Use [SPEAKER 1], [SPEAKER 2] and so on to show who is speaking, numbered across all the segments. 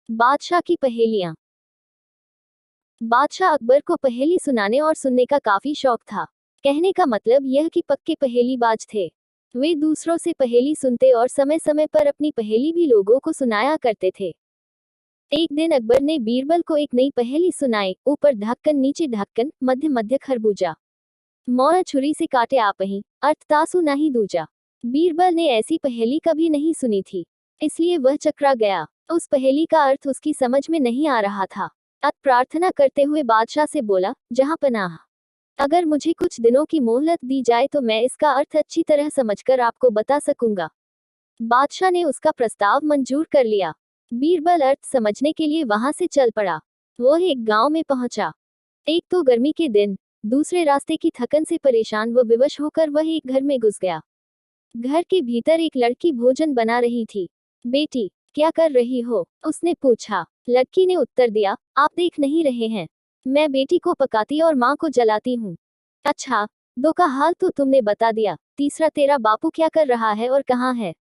[SPEAKER 1] बादशाह की पहेलियां। बादशाह अकबर को पहेली सुनाने और सुनने का काफी शौक था। कहने का मतलब यह कि पक्के पहेलीबाज थे। वे दूसरों से पहेली सुनते और समय समय पर अपनी पहेली भी लोगों को सुनाया करते थे। एक दिन अकबर ने बीरबल को एक नई पहेली सुनाई। ऊपर ढक्कन नीचे ढक्कन, मध्य मध्य खरबूजा, मौरा छुरी से काटे आपही, अर्थ तासु नहीं दूजा। बीरबल ने ऐसी पहेली कभी नहीं सुनी थी, इसलिए वह चकरा गया। उस पहेली का अर्थ उसकी समझ में नहीं आ रहा था। अत प्रार्थना करते हुए बादशाह से बोला, जहां पनाह, अगर मुझे कुछ दिनों की मोहलत दी जाए तो मैं इसका अर्थ अच्छी तरह समझकर आपको बता सकूंगा। बादशाह ने उसका प्रस्ताव मंजूर कर लिया। बीरबल अर्थ समझने के लिए वहां से चल पड़ा। वह एक गांव में पहुंचा। एक तो गर्मी के दिन, दूसरे रास्ते की थकन से परेशान व विवश होकर वह एक घर में घुस गया। घर के भीतर एक लड़की भोजन बना रही थी। बेटी, क्या कर रही हो? उसने पूछा। लड़की ने उत्तर दिया, आप देख नहीं रहे हैं, मैं बेटी को पकाती और माँ को जलाती हूँ। अच्छा, दो का हाल तो तुमने बता दिया, तीसरा तेरा बापू क्या कर रहा है और कहाँ है?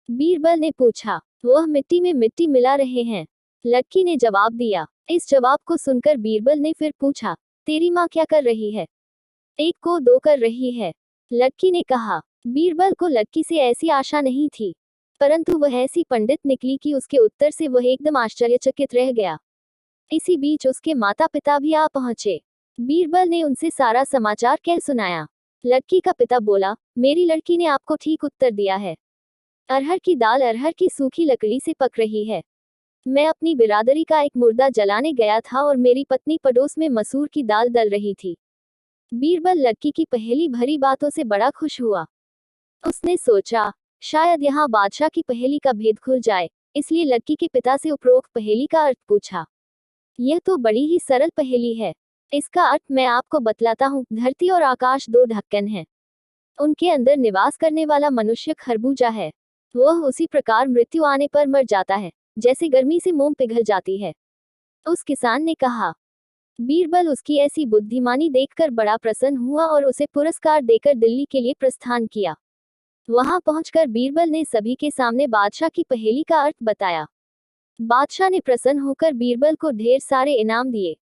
[SPEAKER 1] बीरबल ने पूछा। वह मिट्टी में मिट्टी मिला रहे हैं, लड़की ने जवाब दिया। इस जवाब को सुनकर बीरबल ने फिर पूछा, तेरी माँ क्या कर रही है? एक को दो कर रही है, लड़की ने कहा। बीरबल को लड़की से ऐसी आशा नहीं थी, परंतु वह ऐसी पंडित निकली कि उसके उत्तर से वह एकदम आश्चर्यचकित रह गया। इसी बीच उसके माता पिता भी आ पहुंचे। बीरबल ने उनसे सारा समाचार कह सुनाया। लड़की का पिता बोला, मेरी लड़की ने आपको ठीक उत्तर दिया है। अरहर की दाल अरहर की सूखी लकड़ी से पक रही है। मैं अपनी बिरादरी का एक मुर्दा जलाने गया था और मेरी पत्नी पड़ोस में मसूर की दाल दल रही थी। बीरबल लड़की की पहेली भरी बातों से बड़ा खुश हुआ। उसने सोचा, शायद यहाँ बादशाह की पहेली का भेद खुल जाए, इसलिए लड़की के पिता से उपरोक्त पहेली का अर्थ पूछा। यह तो बड़ी ही सरल पहेली है, इसका अर्थ मैं आपको बतलाता हूँ। धरती और आकाश दो ढक्कन हैं, उनके अंदर निवास करने वाला मनुष्य खरबूजा है। वह उसी प्रकार मृत्यु आने पर मर जाता है, जैसे गर्मी से मोम पिघल जाती है। उस किसान ने कहा। बीरबल उसकी ऐसी बुद्धिमानी देखकर बड़ा प्रसन्न हुआ और उसे पुरस्कार देकर दिल्ली के लिए प्रस्थान किया। वहां पहुंचकर बीरबल ने सभी के सामने बादशाह की पहेली का अर्थ बताया। बादशाह ने प्रसन्न होकर बीरबल को ढेर सारे इनाम दिए।